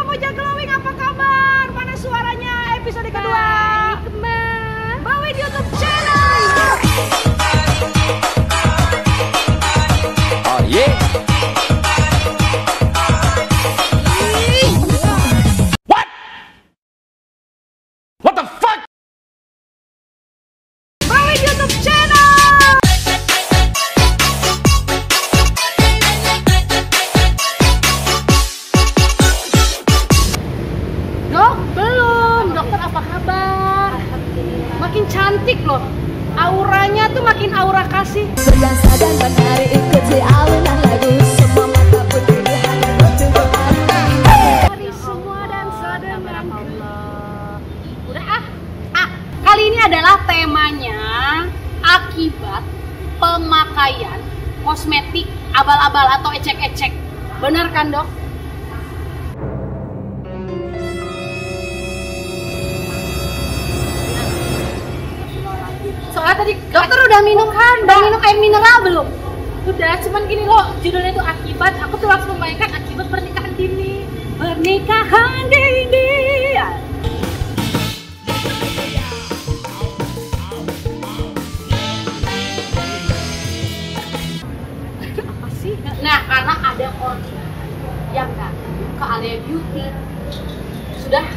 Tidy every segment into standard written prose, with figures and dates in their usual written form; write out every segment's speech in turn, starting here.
Pemuja Glowing, apa kabar? Mana suaranya episode kedua? Bawin YouTube channel. Oh yeah. What the fuck? Bawin YouTube channel. Dok, belum. Dokter apa kabar? Makin cantik loh. Auranya tuh makin aura kasih. Berdansa dan menari ikuti alunan lagu. Semua mata pun dilihat bertujuan. Dari semua dan saudara. Udah kali ini adalah temanya akibat pemakaian kosmetik abal-abal atau ecek-ecek. Benar kan, Dok? Soalnya tadi dokter udah minum kan? Udah minum air mineral belum? Udah, cuman gini loh, judulnya itu akibat, aku tuh langsung membayangkan akibat pernikahan dini. Pernikahan dini. Apa sih? Nah, karena ada orang yang datang ke Alia Beauty. Sudah,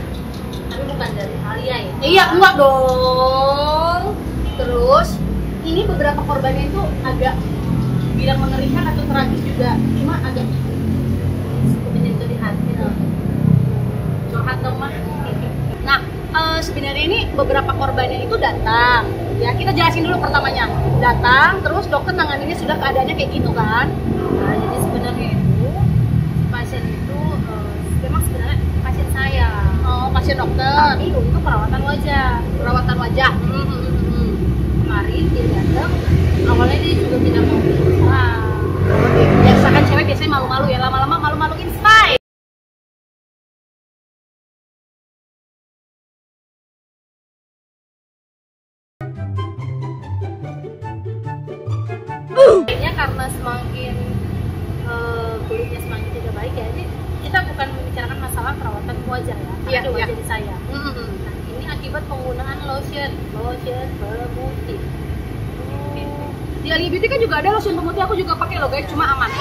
Tapi bukan dari Alia ya. iya enggak dong. Terus ini beberapa korbannya itu agak bilang mengerikan atau tragis juga, cuma agak Menyentuh di hati loh. curhat dong mah. Nah, sebenarnya ini beberapa korbannya itu datang. Ya, kita jelasin dulu pertamanya. Datang, terus dokter nanganinnya sudah keadaannya kayak gitu kan? Nah, jadi sebenarnya itu pasien itu memang sebenarnya pasien saya. Oh, pasien dokter. Tapi untuk perawatan wajah. Perawatan wajah. Kemarin dia datang, awalnya dia juga tidak mau bilang. Biasa kan cewek biasanya malu-malu ya, lama-lama malu-maluin style. Kayaknya karena semakin kulitnya semakin tidak baik ya, jadi kita bukan membicarakan masalah perawatan wajah ya, karena Iya, ada wajah iya. di saya. Nah, ini akibat penggunaan lotion pemutih. Di Alia Beauty kan juga ada lotion pemutih, aku juga pakai loh guys, cuma aman.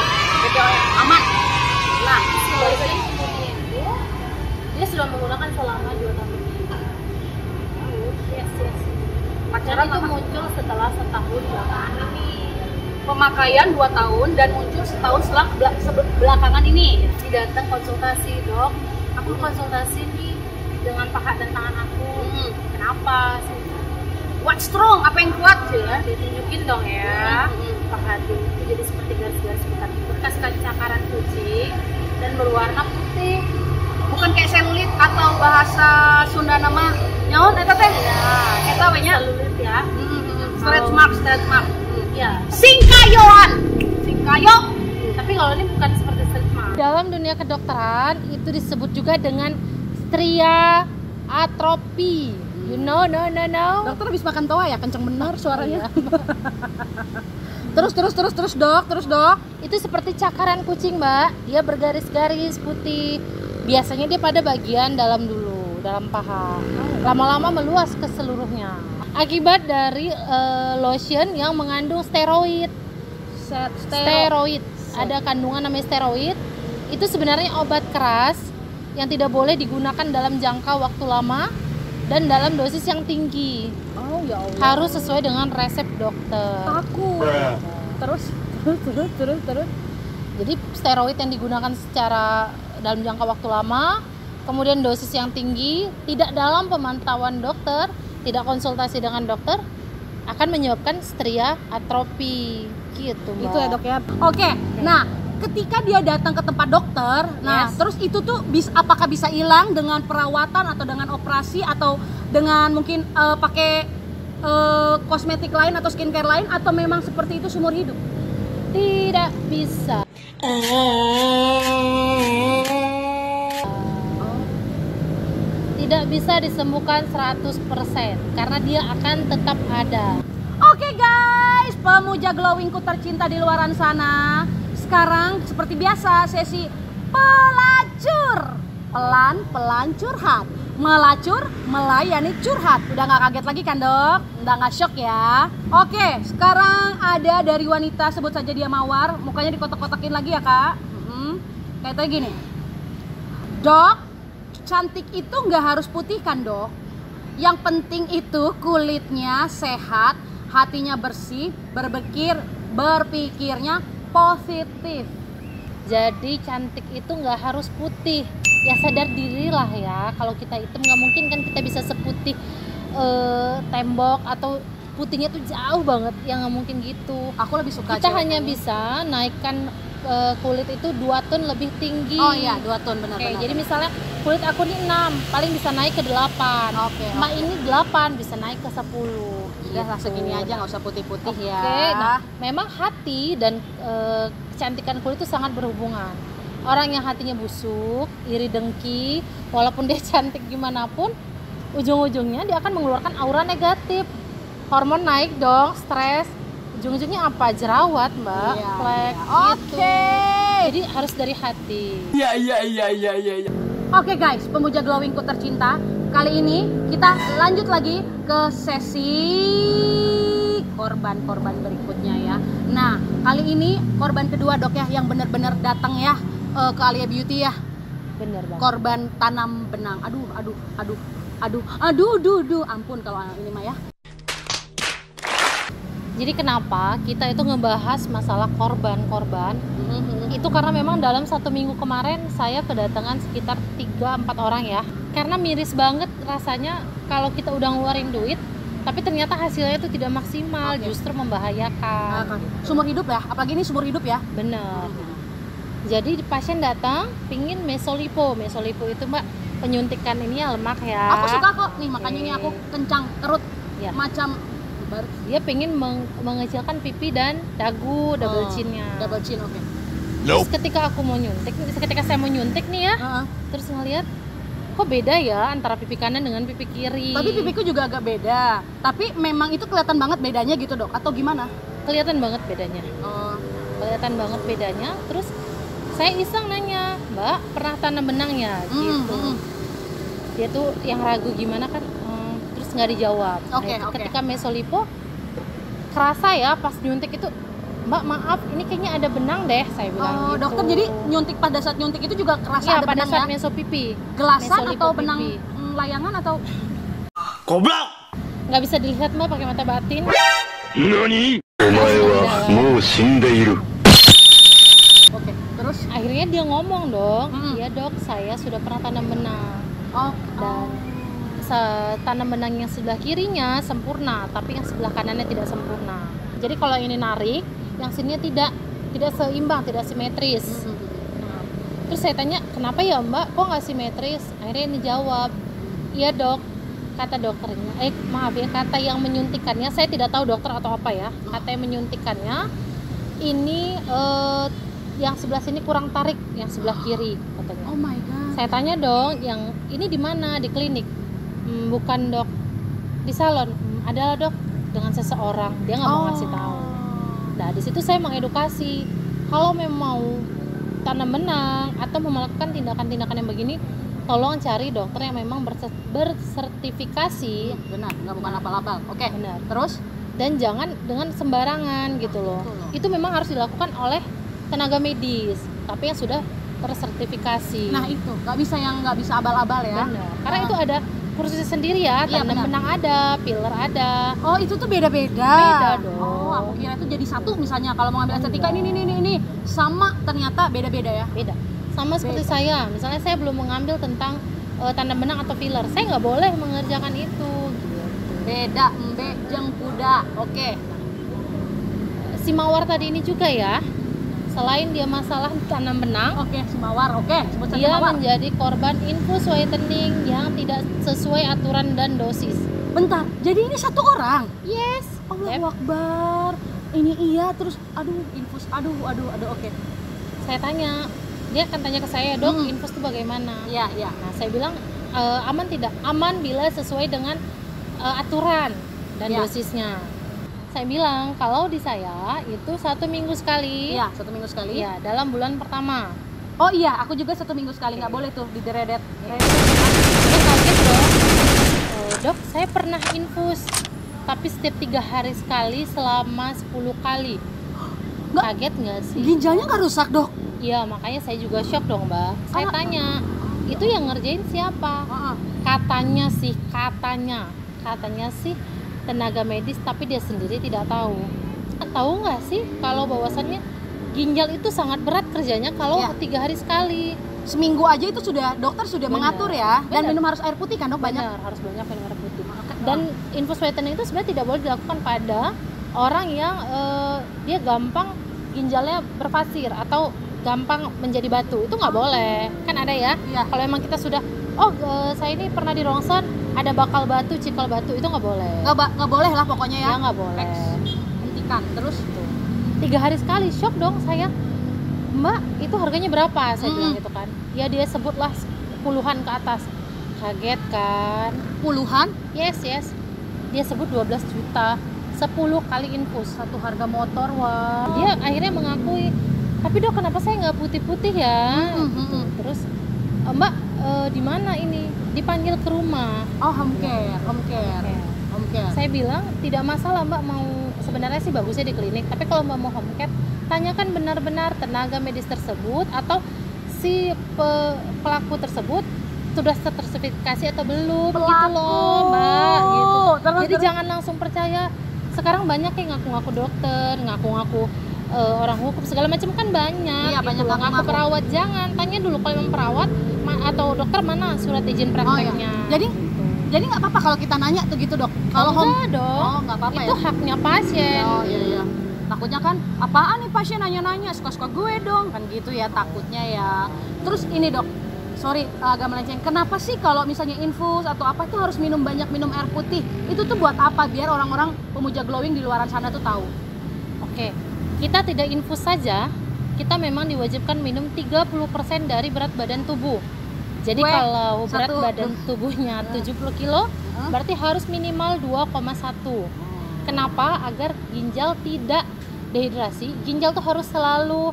Aman. Nah, Si lotion pemutih itu dia sudah menggunakan selama 2 tahun ini. Yes. Dan pacaran itu lama. muncul setelah setahun belakangan ini. Pemakaian 2 tahun dan muncul setahun setelah belakangan ini. Dia datang konsultasi, dok. Aku konsultasi nih dengan paha dan tangan aku. Kenapa sih? What's strong? Apa yang kuat sih ya? Ditunjukin dong ya. Paha itu jadi seperti garis-garis bekas cakaran kucing dan berwarna putih. Bukan kayak selulit atau bahasa Sunda nama nyaon eta teh. Eta we nya. Selulit ya. Stretch mark. Ya. Singkayoan. Singkayo. Tapi kalau ini bukan seperti stretch mark. Dalam dunia kedokteran itu disebut juga dengan stria atropi. You know, no. Dokter habis makan toa ya, kenceng bener suaranya. Terus dok. Itu seperti cakaran kucing, Mbak. Dia bergaris-garis putih. Biasanya dia pada bagian dalam dulu, dalam paha. Lama-lama meluas ke seluruhnya. Akibat dari lotion yang mengandung steroid. Steroid. Ada kandungan namanya steroid. Itu sebenarnya obat keras yang tidak boleh digunakan dalam jangka waktu lama dan dalam dosis yang tinggi. Oh ya Allah. Harus sesuai dengan resep dokter. Takut. Terus. Jadi steroid yang digunakan secara dalam jangka waktu lama, kemudian dosis yang tinggi, tidak dalam pemantauan dokter, tidak konsultasi dengan dokter, akan menyebabkan stria atropi gitu, Mbak. Gitu ya dok ya. Oke. Nah, ketika dia datang ke tempat dokter, nah Yes. terus itu tuh apakah bisa hilang dengan perawatan atau dengan operasi atau dengan mungkin pakai kosmetik lain atau skincare lain, atau memang seperti itu seumur hidup? Tidak bisa. Tidak bisa disembuhkan 100% karena dia akan tetap ada. Oke guys, pemuja glowingku tercinta di luaran sana. Sekarang seperti biasa sesi pelacur. pelan-pelan curhat. Melacur, melayani curhat. Udah nggak kaget lagi kan dok? Udah nggak shock ya? Oke, sekarang ada dari wanita, sebut saja dia Mawar. Mukanya dikotak-kotakin lagi ya kak. Kayak tadi gini. Dok, cantik itu nggak harus putih kan dok? Yang penting itu kulitnya sehat, hatinya bersih, berpikirnya positif. Jadi cantik itu nggak harus putih. Ya sadar dirilah ya, kalau kita hitam nggak mungkin kan kita bisa seputih tembok, atau putihnya tuh jauh banget, ya nggak mungkin gitu. Aku lebih suka Kita cewek hanya kayaknya. bisa naikkan kulit itu 2 ton lebih tinggi. Oh iya, 2 ton benar. Oke, jadi misalnya kulit aku ini 6, paling bisa naik ke 8. Oke, Mbak ini 8 bisa naik ke 10. udah lah gitu. segini aja, nggak usah putih-putih ya. Oke, nah memang hati dan kecantikan kulit itu sangat berhubungan. Orang yang hatinya busuk, iri dengki, walaupun dia cantik gimana pun, ujung-ujungnya dia akan mengeluarkan aura negatif. Hormon naik dong, stres. Ujung-ujungnya apa? Jerawat, Mbak, Iya, flek iya. gitu. Oke. Jadi harus dari hati. Yeah. Oke guys, pemuja glowingku tercinta, kali ini kita lanjut lagi ke sesi korban-korban berikutnya ya. Nah, kali ini korban kedua dok ya, yang benar-benar datang ya ke Alia Beauty ya. Bener banget. Korban tanam benang. Aduh, ampun kalau ini mah ya. Jadi kenapa kita itu ngebahas masalah korban-korban? Itu karena memang dalam 1 minggu kemarin saya kedatangan sekitar 3-4 orang ya. Karena miris banget rasanya kalau kita udah ngeluarin duit, tapi ternyata hasilnya itu tidak maksimal, Oke. justru membahayakan. Sumur hidup ya, apalagi ini sumur hidup ya. Bener. Jadi pasien datang pingin mesolipo. Mesolipo itu mbak penyuntikan ini ya, lemak ya. Aku suka kok nih, makanya ini aku kencang, kerut Ya. macam baru Dia pengen mengecilkan pipi dan dagu, double chinnya. double chin, oke. Terus ketika saya mau nyuntik nih ya, Heeh. terus ngeliat kok beda ya antara pipi kanan dengan pipi kiri. Tapi pipiku juga agak beda. Tapi memang itu kelihatan banget bedanya gitu dok, atau gimana? Kelihatan banget bedanya. Oh, Kelihatan banget bedanya. Terus saya iseng nanya, Mbak pernah tanam benang ya? Gitu. Dia tuh yang ragu gimana kan, terus nggak dijawab. Oke, Nah, oke. ketika mesolipo kerasa ya pas nyuntik itu, Mbak maaf ini kayaknya ada benang deh, saya bilang Oh, gitu. dokter jadi nyuntik pada saat nyuntik itu juga kerasa Iya, ada pada benang saat ya? mesopipi. Gelasan mesolipo atau benang pipi. layangan atau? Goblok! Nggak bisa dilihat Mbak pakai mata batin. 何お前はもう死んでいる。 Oke, terus? Akhirnya dia ngomong dong, Mm. iya dok saya sudah pernah tanam benang. Oh, Dan tanam benang yang sebelah kirinya sempurna, tapi yang sebelah kanannya tidak sempurna. Jadi kalau ini narik, yang sininya tidak seimbang, tidak simetris. Nah, terus saya tanya, kenapa ya mbak, kok nggak simetris? Akhirnya ini jawab, iya dok, kata dokternya, maaf ya, kata yang menyuntikannya, saya tidak tahu dokter atau apa ya, kata yang menyuntikannya, ini yang sebelah sini kurang tarik, yang sebelah kiri katanya. Oh my god. Saya tanya dong, yang ini di mana? Di klinik? Bukan dok, di salon. Adalah dok, dengan seseorang. Dia nggak mau ngasih tahu. Nah di situ saya mengedukasi, kalau memang mau tanam benang atau mau melakukan tindakan-tindakan yang begini, tolong cari dokter yang memang bersertifikasi. Benar, nggak bukan abal-abal. Oke. Benar. Terus? Dan jangan dengan sembarangan gitu loh. Betul. Itu memang harus dilakukan oleh tenaga medis, tapi yang sudah tersertifikasi. Nah itu, nggak bisa abal-abal ya. Benar. Karena itu ada kursusnya sendiri ya, Iya, tanam benar. benang ada, filler ada. Oh itu tuh beda-beda. Beda dong. Oh aku kira itu jadi satu misalnya kalau mau ngambil estetika ini sama, ternyata beda-beda ya. Beda. Sama seperti saya, misalnya saya belum mengambil tentang tanam benang atau filler, saya nggak boleh mengerjakan itu. Gitu. Beda embe jeung kuda. Oke. Si Mawar tadi ini juga ya, selain dia masalah tanam benang, Oke, si Mawar. Oke, sebut saja dia Mawar. menjadi korban infus whitening yang tidak sesuai aturan dan dosis. Bentar, jadi ini satu orang. Yes. Allahu Akbar. Ini iya terus infus. Aduh, oke. Saya tanya, dia akan tanya ke saya, dok, Hmm. infus itu bagaimana? Iya. Nah, saya bilang aman tidak? Aman bila sesuai dengan aturan dan Ya. dosisnya. Saya bilang kalau di saya itu 1 minggu sekali. Iya, 1 minggu sekali. Iya, dalam bulan pertama. Oh iya, aku juga 1 minggu sekali, nggak boleh tuh dideredet. Saya kaget dong. Dok, saya pernah infus, tapi setiap 3 hari sekali selama 10 kali. Nggak. Kaget nggak sih? Ginjalnya nggak rusak, Dok? Iya, makanya saya juga shock dong, Mbak. Saya tanya, itu yang ngerjain siapa? Katanya sih tenaga medis, tapi dia sendiri tidak tahu. Tahu nggak sih kalau bahwasannya ginjal itu sangat berat kerjanya kalau Iya. 3 hari sekali. Seminggu aja itu sudah dokter sudah Benar. mengatur ya. Dan Benar. minum harus air putih kan, Dok? Banyak. Benar, harus banyak minum air putih. Dan infus whitening itu sebenarnya tidak boleh dilakukan pada orang yang dia gampang ginjalnya berpasir atau gampang menjadi batu. Itu nggak boleh. Kan ada ya. Iya. Kalau emang kita sudah saya ini pernah di rongsen ada bakal batu, cikal batu, itu nggak boleh. Nggak boleh lah pokoknya ya. Ya nggak boleh. X. Hentikan. Terus 3 hari sekali, shock dong saya. Mbak, itu harganya berapa? Saya bilang gitu kan. Ya dia sebutlah puluhan ke atas. Kaget kan? puluhan. Yes. Dia sebut 12 juta 10 kali infus. Satu harga motor, wah. Dia akhirnya mengakui, tapi dok kenapa saya nggak putih-putih ya? Gitu. Terus Mbak di mana ini? Dipanggil ke rumah. Oh, home care. Saya bilang tidak masalah Mbak, mau sebenarnya sih bagusnya di klinik, tapi kalau Mbak mau home care, tanyakan benar-benar tenaga medis tersebut atau si pelaku tersebut sudah tersertifikasi atau belum, gitu loh Mbak, gitu. Jadi jangan langsung percaya. Sekarang banyak yang ngaku-ngaku dokter, ngaku-ngaku orang hukum segala macam kan banyak. Iya, gitu banyak loh. Ngaku ngaku-ngaku. perawat, jangan tanya dulu kalau memang perawat atau dokter mana surat izin prakteknya. Jadi nggak apa-apa kalau kita nanya tuh gitu, Dok. Kalau enggak dong, Oh, nggak apa-apa itu ya. haknya pasien. Oh iya. Takutnya kan apaan nih pasien nanya-nanya, suka-suka gue dong, kan gitu ya takutnya ya. Terus ini, Dok, sorry agak melenceng. Kenapa sih kalau misalnya infus atau apa tuh harus banyak minum air putih? Itu tuh buat apa? Biar orang-orang pemuja glowing di luaran sana tuh tahu. Oke, kita tidak infus saja, kita memang diwajibkan minum 30% dari berat badan tubuh. Jadi Weh, kalau berat satu- badan tubuhnya 70 kilo, berarti harus minimal 2,1. Kenapa? Agar ginjal tidak dehidrasi. Ginjal tuh harus selalu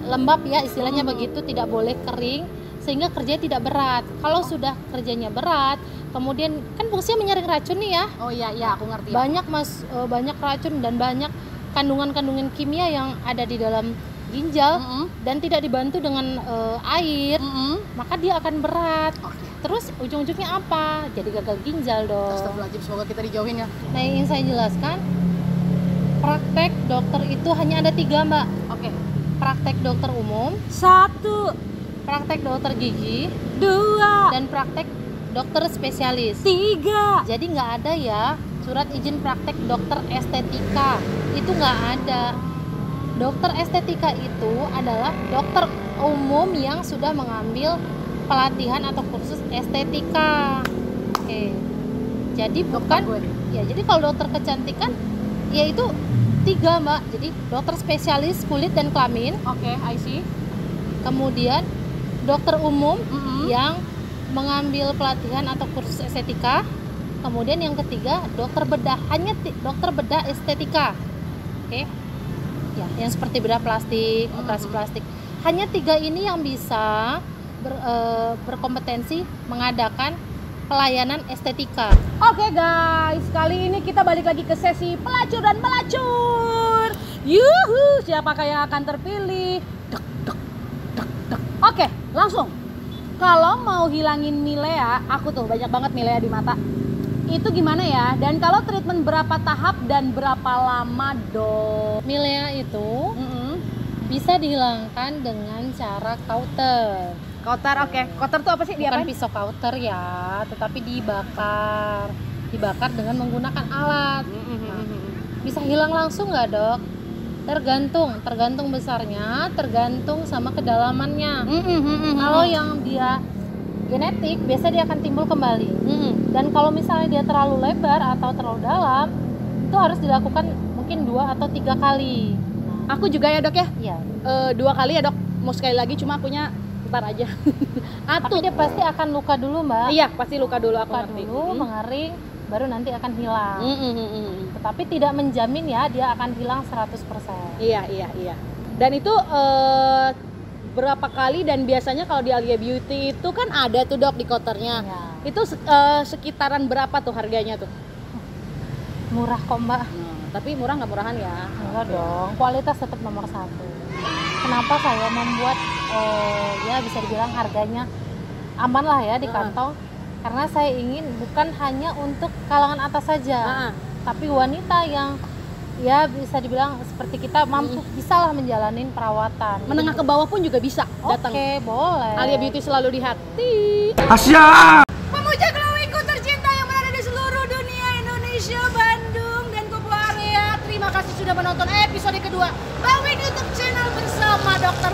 lembab ya, istilahnya begitu, tidak boleh kering sehingga kerjanya tidak berat. Kalau sudah kerjanya berat, kemudian kan fungsinya menyaring racun nih ya. Oh iya, aku ngerti. Banyak racun dan banyak kandungan-kandungan kimia yang ada di dalam ginjal dan tidak dibantu dengan air, maka dia akan berat. Terus ujung-ujungnya apa? Jadi gagal ginjal dong. Astagfirullahaladzim, semoga kita dijauhin ya. Nah, yang ingin saya jelaskan, praktek dokter itu hanya ada 3 Mbak. Oke. Praktek dokter umum, 1, praktek dokter gigi, 2, dan praktek dokter spesialis. 3. Jadi nggak ada ya surat izin praktek dokter estetika, itu nggak ada. Dokter estetika itu adalah dokter umum yang sudah mengambil pelatihan atau kursus estetika. Oke. Jadi bukan ya, jadi kalau dokter kecantikan ya itu 3 Mbak. Jadi dokter spesialis kulit dan kelamin, Oke, I see. kemudian dokter umum Mm-mm. yang mengambil pelatihan atau kursus estetika, kemudian yang ketiga dokter bedah, hanya dokter bedah estetika. Oke. Ya, yang seperti bedah plastik, operasi plastik. Hanya 3 ini yang bisa berkompetensi mengadakan pelayanan estetika. Oke guys, kali ini kita balik lagi ke sesi pelacur dan melacur. Yuhu, siapakah yang akan terpilih? Dek, dek, dek, dek. Oke, langsung. Kalau mau hilangin milea, aku tuh banyak banget milea di mata. Itu gimana ya? Dan kalau treatment berapa tahap dan berapa lama, Dok? Milea itu bisa dihilangkan dengan cara kauter. Kauter, oke. Kauter tuh apa sih? Bukan pisau kauter ya, tetapi dibakar dengan menggunakan alat. Bisa hilang langsung nggak dok? Tergantung besarnya, tergantung sama kedalamannya. Kalau yang dia genetik, biasa dia akan timbul kembali. Dan kalau misalnya dia terlalu lebar atau terlalu dalam, itu harus dilakukan mungkin 2 atau 3 kali. Aku juga ya, Dok ya? Iya. 2 kali ya, Dok. Mau sekali lagi, cuma akunya ntar aja. Tapi dia pasti akan luka dulu mbak. Iya, pasti luka dulu, aku Luka ngerti. dulu, mengering, baru nanti akan hilang. Mm. Tetapi tidak menjamin ya dia akan hilang 100%. Iya. Dan itu berapa kali dan biasanya kalau di Alia Beauty itu kan ada tuh dok di counternya. Ya. Itu sekitaran berapa tuh harganya tuh? Murah kok mbak. Tapi murah nggak murahan ya? Enggak dong, kualitas tetap nomor 1. Kenapa saya membuat ya bisa dibilang harganya aman lah ya di kantong? Karena saya ingin bukan hanya untuk kalangan atas saja, tapi wanita yang ya bisa dibilang seperti kita mampu bisalah menjalanin perawatan. Menengah ke bawah pun juga bisa datang. Oke, boleh. Alia Beauty selalu di hati. Asia. Pemuja glowingku tercinta yang berada di seluruh dunia Indonesia, Bandung dan Kepulauan Area. Terima kasih sudah menonton episode kedua Glowing YouTube channel bersama Dr.